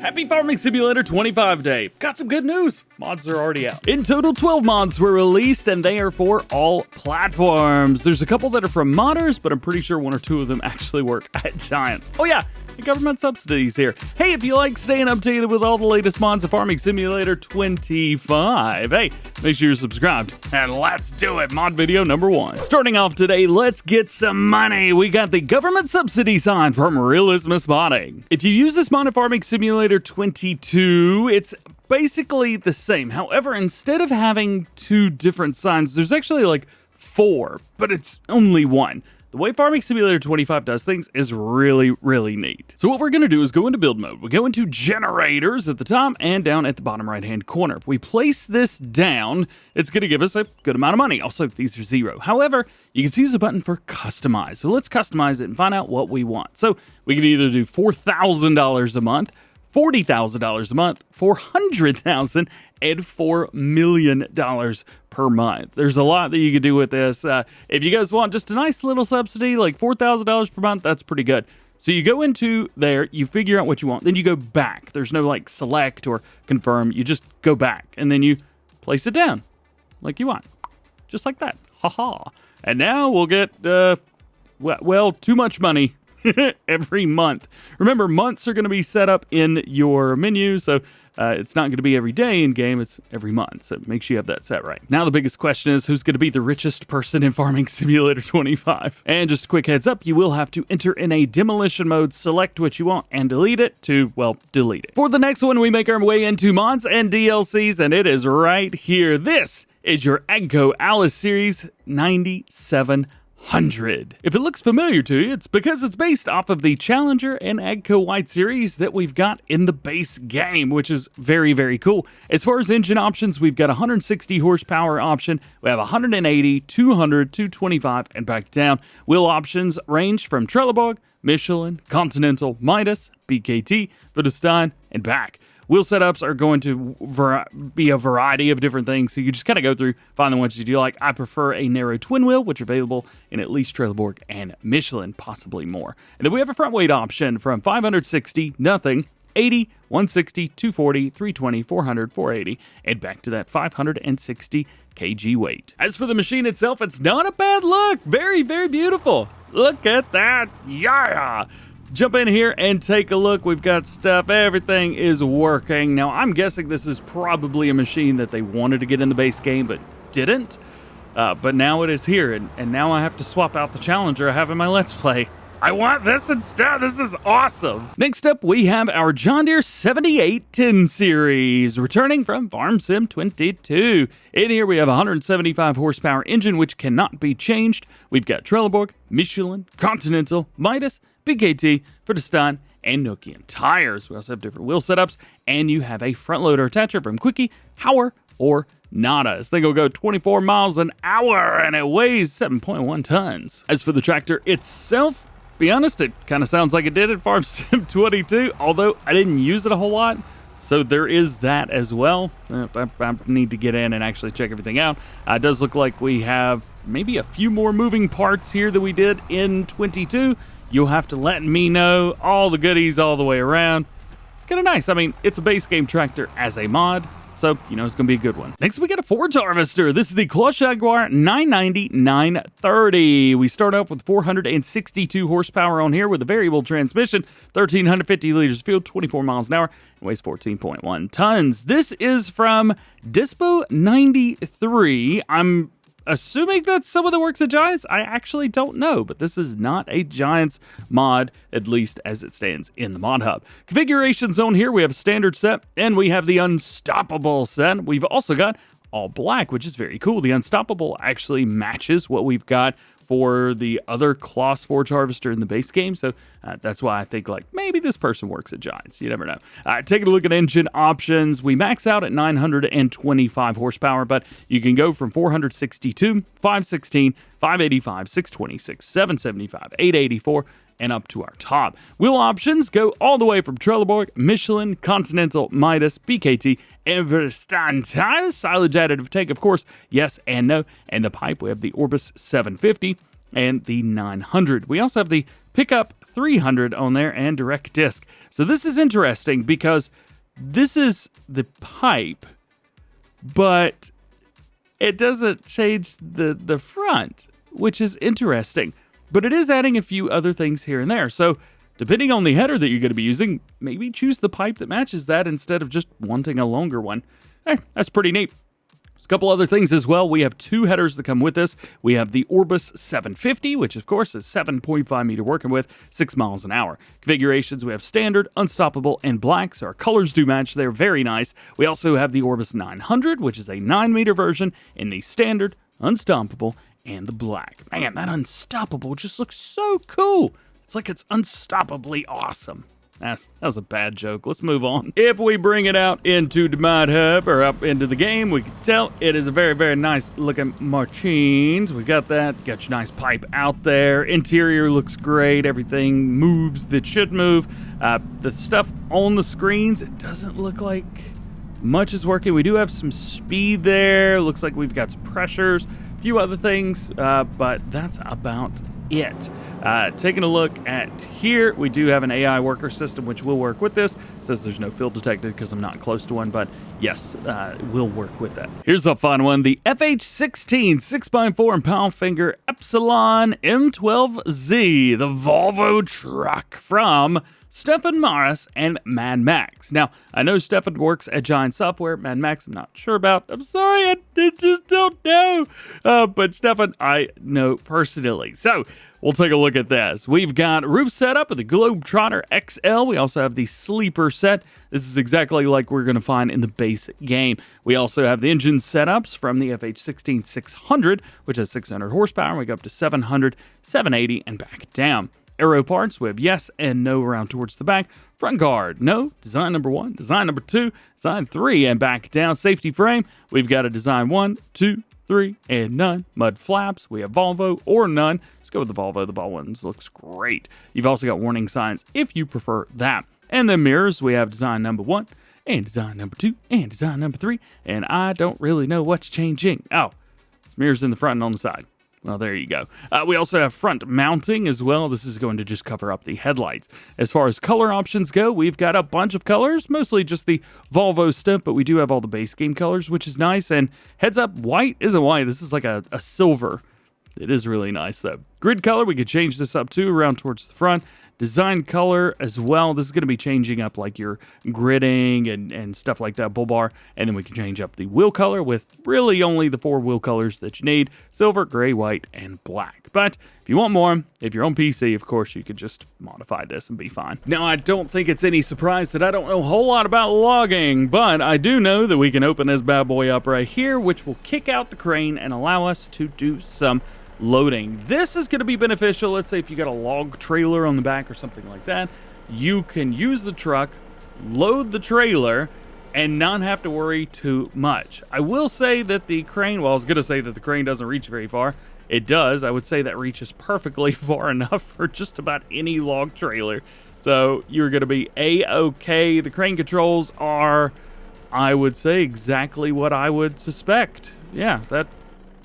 Happy Farming Simulator 25 Day. Got some good news. Mods are already out. In total, 12 mods were released, and they are for all platforms. There's a couple that are from modders, but I'm pretty sure one or two of them actually work at Giants. Oh yeah, the government subsidies here. Hey, if you like staying updated with all the latest mods of Farming Simulator 25, hey, make sure you're subscribed. And let's do it. Mod video number 1. Starting off today, let's get some money. We got the government subsidy sign from Realismus Modding. If you use this mod in Farming Simulator 22, it's basically the same. However, instead of having 2 different signs, there's actually like 4, but it's only 1. The way Farming Simulator 25 does things is really, really neat. So what we're going to do is go into build mode. We go into generators at the top and down at the bottom right-hand corner. If we place this down, it's going to give us a good amount of money. Also, these are 0. However, you can see there's a button for customize. So let's customize it and find out what we want. So we can either do $4,000 a month, $40,000 a month, $400,000, and $4 million per month. There's a lot that you can do with this. If you guys want just a nice little subsidy, like $4,000 per month, that's pretty good. So you go into there, you figure out what you want, then you go back. There's no like select or confirm. You just go back, and then you place it down like you want. Just like that. Haha. And now we'll get, well, too much money every month. Remember, months are going to be set up in your menu, so it's not going to be every day in game, it's every month. So make sure you have that set right. Now the biggest question is, who's going to be the richest person in Farming Simulator 25? And just a quick heads up, you will have to enter in a demolition mode, select what you want, and delete it to, well, delete it. For the next one, we make our way into mods and DLCs, and it is right here. This is your AGCO Allis Series 9700. If it looks familiar to you, it's because it's based off of the Challenger and AGCO White series that we've got in the base game, which is very, very cool. As far as engine options, we've got 160 horsepower option, we have 180, 200, 225, and back down. Wheel options range from Trelleborg, Michelin, Continental, Midas, BKT, Vudestein, and back. Wheel setups are going to be a variety of different things, so you just kind of go through, find the ones you do like. I prefer a narrow twin wheel, which are available in at least Trelleborg and Michelin, possibly more. And then we have a front weight option from 560, nothing, 80, 160, 240, 320, 400, 480, and back to that 560 kg weight. As for the machine itself, it's not a bad look. Very, very beautiful. Look at that. Yeah. Jump in here and take a look. We've got stuff. Everything is working. Now, I'm guessing this is probably a machine that they wanted to get in the base game, but didn't. But now it is here, and now I have to swap out the Challenger I have in my Let's Play. I want this instead. This is awesome. Next up, we have our John Deere 7810 series, returning from Farm Sim 22. In here, we have a 175 horsepower engine, which cannot be changed. We've got Trelleborg, Michelin, Continental, Midas, BKT, Vudestein, and Nokian tires. We also have different wheel setups, and you have a front loader attacher from Quickie, Hauer, or Nada. This thing will go 24 miles an hour, and it weighs 7.1 tons. As for the tractor itself, to be honest, it kind of sounds like it did at Farm Sim 22, although I didn't use it a whole lot. So there is that as well. I need to get in and actually check everything out. It does look like we have maybe a few more moving parts here than we did in 22. You'll have to let me know all the goodies all the way around. It's kind of nice. I mean, it's a base game tractor as a mod, so you know it's going to be a good one. Next, we got a forage harvester. This is the CLAAS JAGUAR 990-930. We start off with 462 horsepower on here with a variable transmission, 1,350 liters of fuel, 24 miles an hour, and weighs 14.1 tons. This is from Dispo 93. I'm assuming that's some of the works of Giants. I actually don't know, but this is not a Giants mod, at least as it stands in the mod hub. Configuration zone here, we have a standard set, and we have the unstoppable set. We've also got all black, which is very cool. The unstoppable actually matches what we've got for the other CLAAS forage harvester in the base game, so that's why I think like maybe this person works at Giants. You never know. Taking a look at engine options, we max out at 925 horsepower, but you can go from 462, 516, 585, 626, 775, 884, and up to our top. Wheel options go all the way from Trelleborg, Michelin, Continental, Midas, BKT, and Vudestein tires. Silage additive tank, of course, yes and no. And the pipe, we have the Orbis 750 and the 900. We also have the pickup 300 on there and direct disc. So this is interesting because this is the pipe, but it doesn't change the front, which is interesting. But it is adding a few other things here and there. So depending on the header that you're going to be using, maybe choose the pipe that matches that instead of just wanting a longer one. That's pretty neat. There's a couple other things as well. We have two headers that come with this. We have the Orbis 750, which of course is 7.5 meter working with, 6 miles an hour. Configurations, we have standard, unstoppable, and black, so our colors do match. They're very nice. We also have the Orbis 900, which is a 9 meter version in the standard, unstoppable, and the black. Man, that unstoppable just looks so cool. It's like it's unstoppably awesome. That was a bad joke. Let's move on. If we bring it out into the mod hub or up into the game, we can tell it is a very, very nice looking machines. We got that. Got your nice pipe out there. Interior looks great. Everything moves that should move. The stuff on the screens, it doesn't look like much is working. We do have some speed there. Looks like we've got some pressures. A few other things, but that's about it. Taking a look at here, we do have an AI worker system which will work with this. It says there's no field detected because I'm not close to one, but yes, will work with that. Here's a fun one. The FH16 6x4 and PALFINGER EPSILON M12Z, the Volvo truck from Stefan Morris and MergeMaxx. Now, I know Stefan works at Giant Software. MergeMaxx, I'm not sure about. I'm sorry, I just don't know. But Stefan, I know personally. So, we'll take a look at this. We've got roof setup of the Globetrotter XL. We also have the sleeper set. This is exactly like we're going to find in the basic game. We also have the engine setups from the FH16 600, which has 600 horsepower. We go up to 700, 780, and back down. Aero parts, we have yes and no around towards the back. Front guard, no. Design number 1, design number 2, design 3, and back down. Safety frame, we've got a design 1, 2, 3, and none. Mud flaps, we have Volvo or none. Let's go with the Volvo. The ball ones looks great. You've also got warning signs if you prefer that. And then mirrors, we have design number 1, and design number 2, and design number 3. And I don't really know what's changing. Oh, it's mirrors in the front and on the side. Well, there you go. We also have front mounting as well. This is going to just cover up the headlights. As far as color options go, we've got a bunch of colors, mostly just the Volvo stuff, but we do have all the base game colors, which is nice. And heads up, white isn't white. This is like a silver. It is really nice, though. Grid color, we could change this up too, around towards the front. Design color as well. This is going to be changing up like your gridding and stuff like that, bull bar. And then we can change up the wheel color with really only the 4 wheel colors that you need: silver, gray, white, and black. But if you want more, if you're on PC, of course, you could just modify this and be fine. Now, I don't think it's any surprise that I don't know a whole lot about logging, but I do know that we can open this bad boy up right here, which will kick out the crane and allow us to do some loading. This is going to be beneficial. Let's say if you got a log trailer on the back or something like that, you can use the truck, load the trailer, and not have to worry too much. I will say that the crane, well, I was going to say that the crane doesn't reach very far. It does. I would say that reaches perfectly far enough for just about any log trailer. So you're going to be A-okay. The crane controls are, I would say, exactly what I would suspect. Yeah,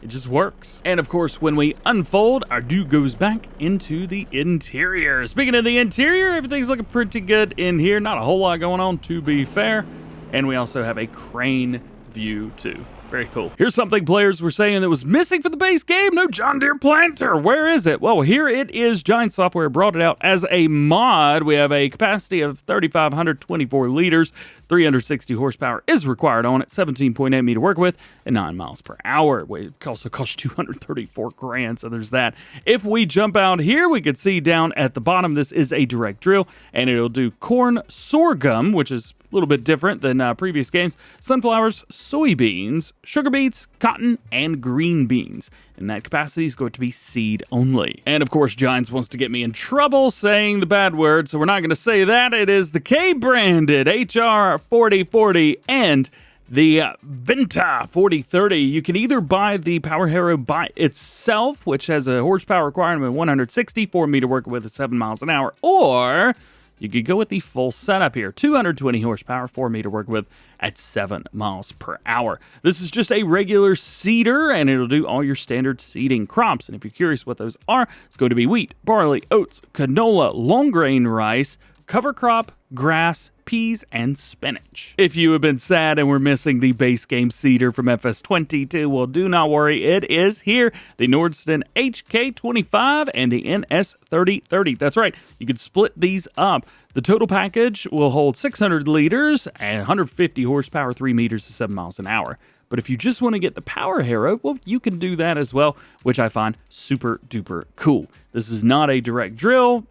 it just works. And of course, when we unfold, our dude goes back into the interior. Speaking of the interior, everything's looking pretty good in here. Not a whole lot going on, to be fair. And we also have a crane view too. Very cool. Here's something players were saying that was missing for the base game. No John Deere planter. Where is it? Well, here it is. Giant Software brought it out as a mod. We have a capacity of 3,524 liters. 360 horsepower is required on it. 17.8 meter work width and 9 miles per hour. It also costs 234 grand. So there's that. If we jump out here, we can see down at the bottom, this is a direct drill, and it'll do corn sorghum, which is a little bit different than previous games, sunflowers, soybeans, sugar beets, cotton, and green beans. And that capacity is going to be seed only. And of course, Giants wants to get me in trouble saying the bad word, so we're not going to say that. It is the K-branded HR 4040 and the VENTA 4030. You can either buy the Power Hero by itself, which has a horsepower requirement of 164 meter work width at 7 miles an hour, or you could go with the full setup here. 220 horsepower, 4-meter work width at 7 miles per hour. This is just a regular seeder, and it'll do all your standard seeding crops. And if you're curious what those are, it's going to be wheat, barley, oats, canola, long grain rice, cover crop, grass, peas, and spinach. If you have been sad and we're missing the base game seeder from FS22, well, do not worry, it is here. The Nordsten HK25 and the NS3030. That's right, you can split these up. The total package will hold 600 liters and 150 horsepower, 3 meters to 7 miles an hour. But if you just want to get the power harrow, well, you can do that as well, which I find super duper cool. This is not a direct drill,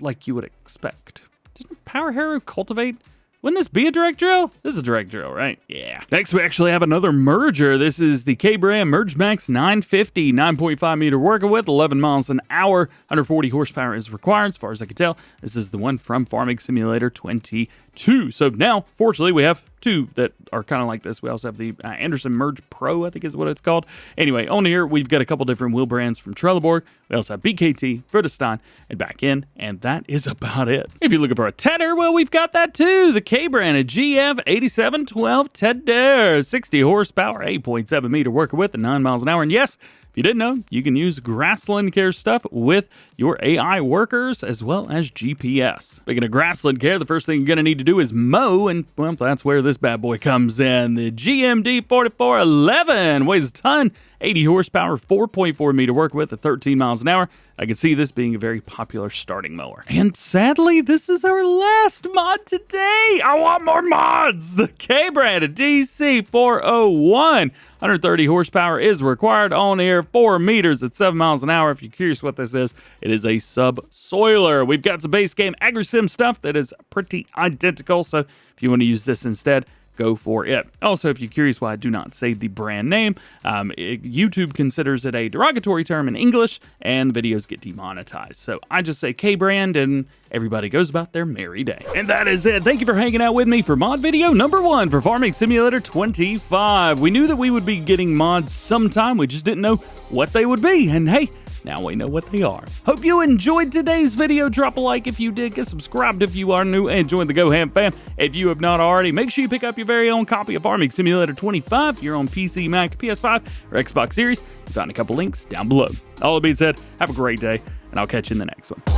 like you would expect. Didn't a power harrow cultivate? Wouldn't this be a direct drill? This is a direct drill, right? Yeah. Next, we actually have another merger. This is the K-Brand MergeMaxx 950, 9.5 meter working width, 11 miles an hour, 140 horsepower is required, as far as I can tell. This is the one from Farming Simulator 22. So now, fortunately, we have two that are kind of like this. We also have the Anderson Merge Pro, I think is what it's called. Anyway, on here, we've got a couple different wheel brands from Trelleborg. We also have BKT, Vredestein, and back in, and that is about it. If you're looking for a tedder, well, we've got that too. The K-Brand, a GF 8712 tedder, 60 horsepower, 8.7 meter working width, and 9 miles an hour. And yes, if you didn't know, you can use grassland care stuff with your AI workers as well as GPS. Speaking of grassland care, the first thing you're going to need to do is mow, and well, that's where this bad boy comes in. The GMD 4411 weighs a ton, 80 horsepower, 4.4 meter work width at 13 miles an hour. I can see this being a very popular starting mower. And sadly, this is our last mod today. I want more mods. The K-Brand, a DC 401. 130 horsepower is required on air, 4 meters at 7 miles an hour. If you're curious what this is, it is a subsoiler. We've got some base game AgriSim stuff that is pretty identical. So if you want to use this instead, go for it. Also, if you're curious why I do not say the brand name, YouTube considers it a derogatory term in English, and videos get demonetized. So I just say K-Brand, and everybody goes about their merry day. And that is it. Thank you for hanging out with me for mod video number 1 for Farming Simulator 25. We knew that we would be getting mods sometime. We just didn't know what they would be. And hey, now we know what they are. Hope you enjoyed today's video. Drop a like if you did. Get subscribed if you are new, and join the DjGoHam fam if you have not already. Make sure you pick up your very own copy of Farming Simulator 25 if you're on PC, Mac, PS5, or Xbox Series. You find a couple links down below. All that being said, have a great day, and I'll catch you in the next one.